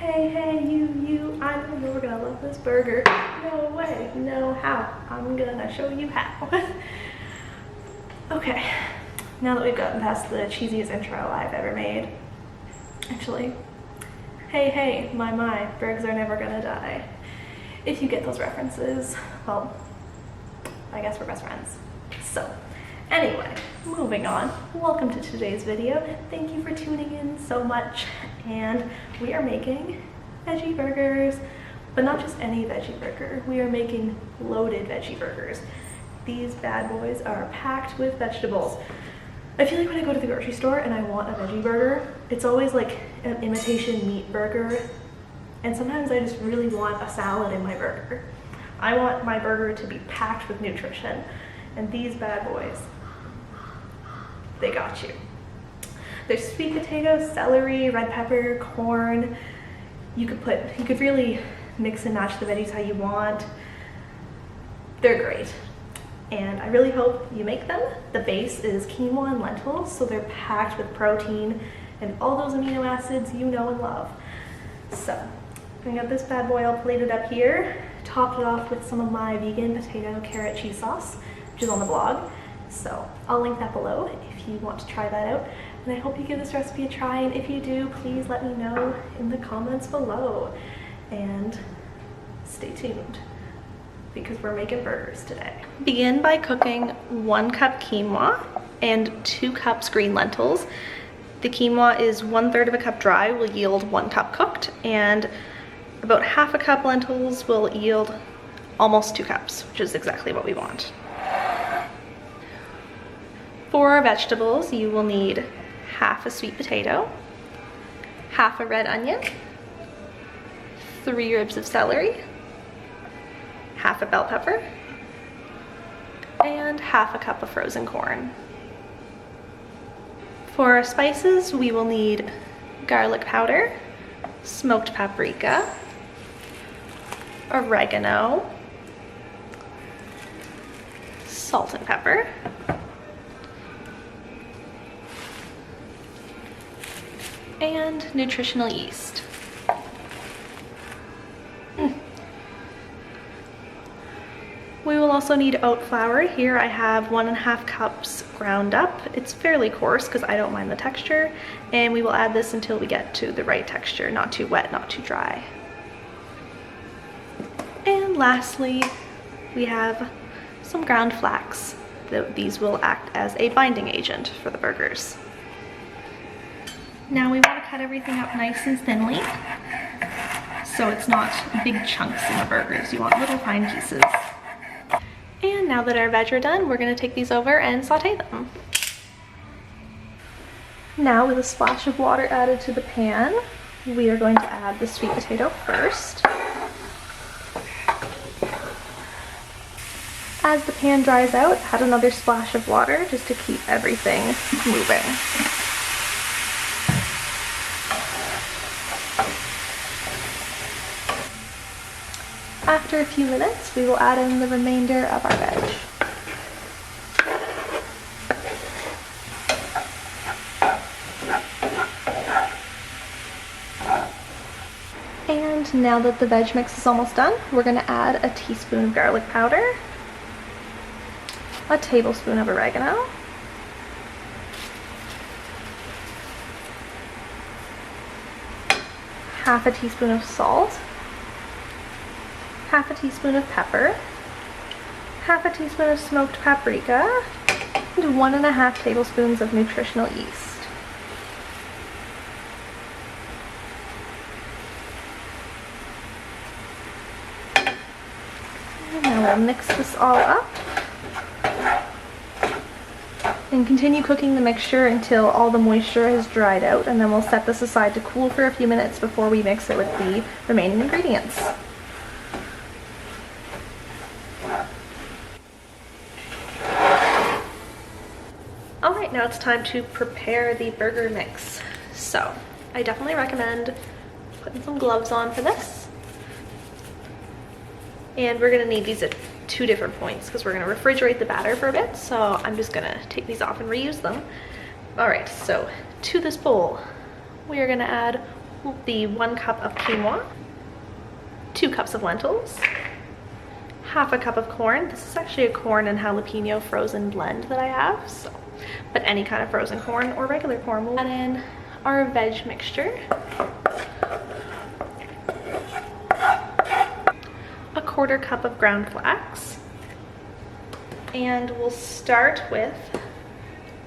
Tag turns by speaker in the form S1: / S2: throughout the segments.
S1: Hey, you, I know you're gonna love this burger. No way, no how. I'm gonna show you how. Okay, now that we've gotten past the cheesiest intro I've ever made. Actually, hey, my, burgers are never gonna die. If you get those references, well, I guess we're best friends. So, anyway, moving on. Welcome to today's video. Thank you for tuning in so much. And we are making veggie burgers, but not just any veggie burger. We are making loaded veggie burgers. These bad boys are packed with vegetables. I feel like when I go to the grocery store and I want a veggie burger, it's always like an imitation meat burger. And sometimes I just really want a salad in my burger. I want my burger to be packed with nutrition. And these bad boys, they got you. There's sweet potato, celery, red pepper, corn. You could really mix and match the veggies how you want. They're great. And I really hope you make them. The base is quinoa and lentils, so they're packed with protein and all those amino acids you know and love. So, I got this bad boy all plated up here, topped it off with some of my vegan potato carrot cheese sauce, which is on the blog. So I'll link that below if you want to try that out. And I hope you give this recipe a try, and if you do, please let me know in the comments below. And stay tuned, because we're making burgers today. Begin by cooking 1 cup quinoa and 2 cups green lentils. The quinoa is 1/3 of a cup dry, will yield 1 cup cooked, and about 1/2 cup lentils will yield almost 2 cups, which is exactly what we want. For vegetables, you will need 1/2 a sweet potato, 1/2 a red onion, 3 ribs of celery, 1/2 a bell pepper, and 1/2 a cup of frozen corn. For our spices, we will need garlic powder, smoked paprika, oregano, salt and pepper, and nutritional yeast. We will also need oat flour. Here I have 1.5 cups ground up. It's fairly coarse because I don't mind the texture, and we will add this until we get to the right texture, not too wet, not too dry. And lastly, we have some ground flax. These will act as a binding agent for the burgers. Now we want to cut everything up nice and thinly, so it's not big chunks in the burgers. You want little fine pieces. And now that our veg are done, we're going to take these over and saute them. Now, with a splash of water added to the pan, we are going to add the sweet potato first. As the pan dries out, add another splash of water just to keep everything moving. After a few minutes, we will add in the remainder of our veg. And now that the veg mix is almost done, we're going to add a teaspoon of garlic powder, a tablespoon of oregano, half a teaspoon of salt, half a teaspoon of pepper, half a teaspoon of smoked paprika, and 1.5 tablespoons of nutritional yeast. And now we'll mix this all up and continue cooking the mixture until all the moisture has dried out, and then we'll set this aside to cool for a few minutes before we mix it with the remaining ingredients. Alright, now it's time to prepare the burger mix. So, I definitely recommend putting some gloves on for this. And we're going to need these at 2 different points because we're going to refrigerate the batter for a bit. So I'm just going to take these off and reuse them. Alright, so to this bowl, we are going to add the 1 cup of quinoa, 2 cups of lentils, half a cup of corn. This is actually a corn and jalapeno frozen blend that I have, so, but any kind of frozen corn or regular corn. We'll add in our veg mixture, a 1/4 cup of ground flax, and we'll start with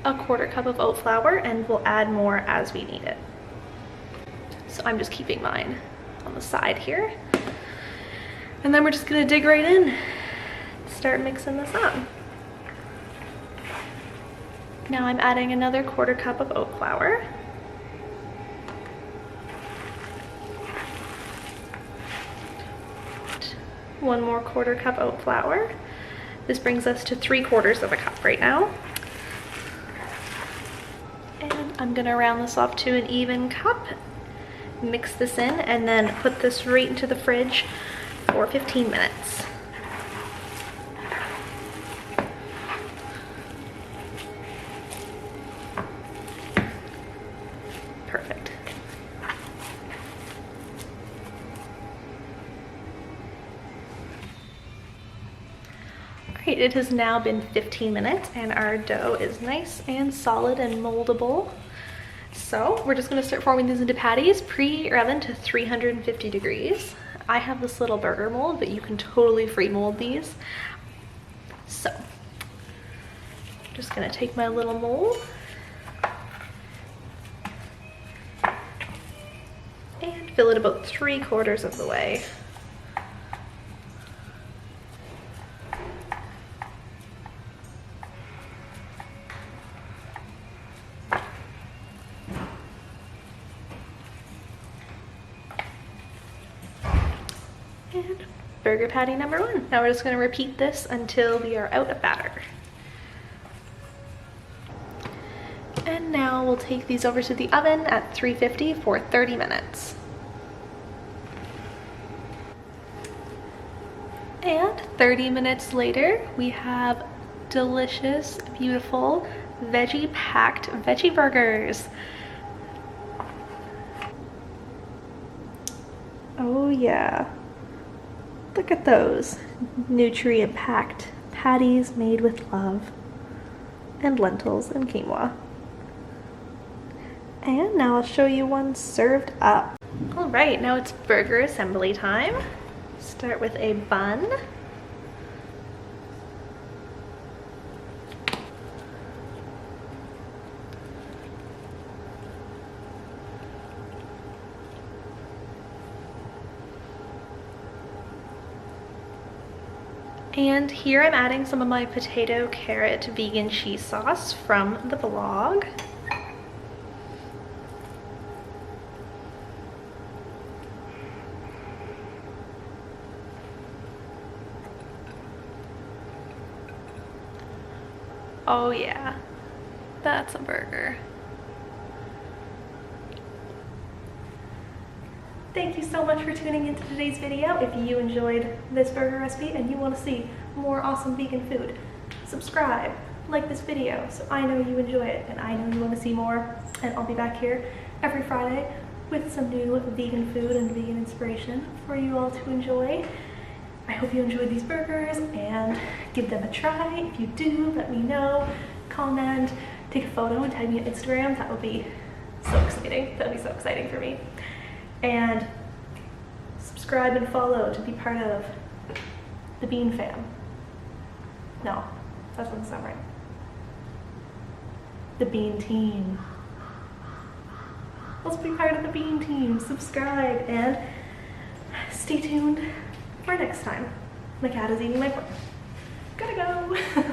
S1: a 1/4 cup of oat flour, and we'll add more as we need it. So I'm just keeping mine on the side here. And then we're just gonna dig right in, start mixing this up. Now I'm adding another 1/4 cup of oat flour. One more 1/4 cup oat flour. This brings us to 3/4 of a cup right now. And I'm gonna round this off to an even cup. Mix this in and then put this right into the fridge for 15 minutes. Perfect. Alright, it has now been 15 minutes and our dough is nice and solid and moldable. So we're just going to start forming these into patties. Preheat your oven to 350 degrees. I have this little burger mold, but you can totally free mold these. So I'm just going to take my little mold and fill it about 3/4 of the way. And burger patty number 1. Now we're just going to repeat this until we are out of batter. And now we'll take these over to the oven at 350 for 30 minutes. And 30 minutes later, we have delicious, beautiful, veggie-packed veggie burgers. Oh yeah. Look at those nutrient-packed patties made with love and lentils and quinoa. And now I'll show you one served up. All right, now it's burger assembly time. Start with a bun. And here I'm adding some of my potato carrot vegan cheese sauce from the blog. Oh yeah, that's a burger. Thank you so much for tuning into today's video. If you enjoyed this burger recipe and you want to see more awesome vegan food, subscribe, like this video so I know you enjoy it and I know you want to see more. And I'll be back here every Friday with some new vegan food and vegan inspiration for you all to enjoy. I hope you enjoyed these burgers and give them a try. If you do, let me know, comment, take a photo and tag me on Instagram. That would be so exciting. That would be so exciting for me. And subscribe and follow to be part of the Bean fam. No, that doesn't sound right. The Bean team. Let's be part of the Bean team. Subscribe and stay tuned for next time. My cat is eating my pork. Gotta go.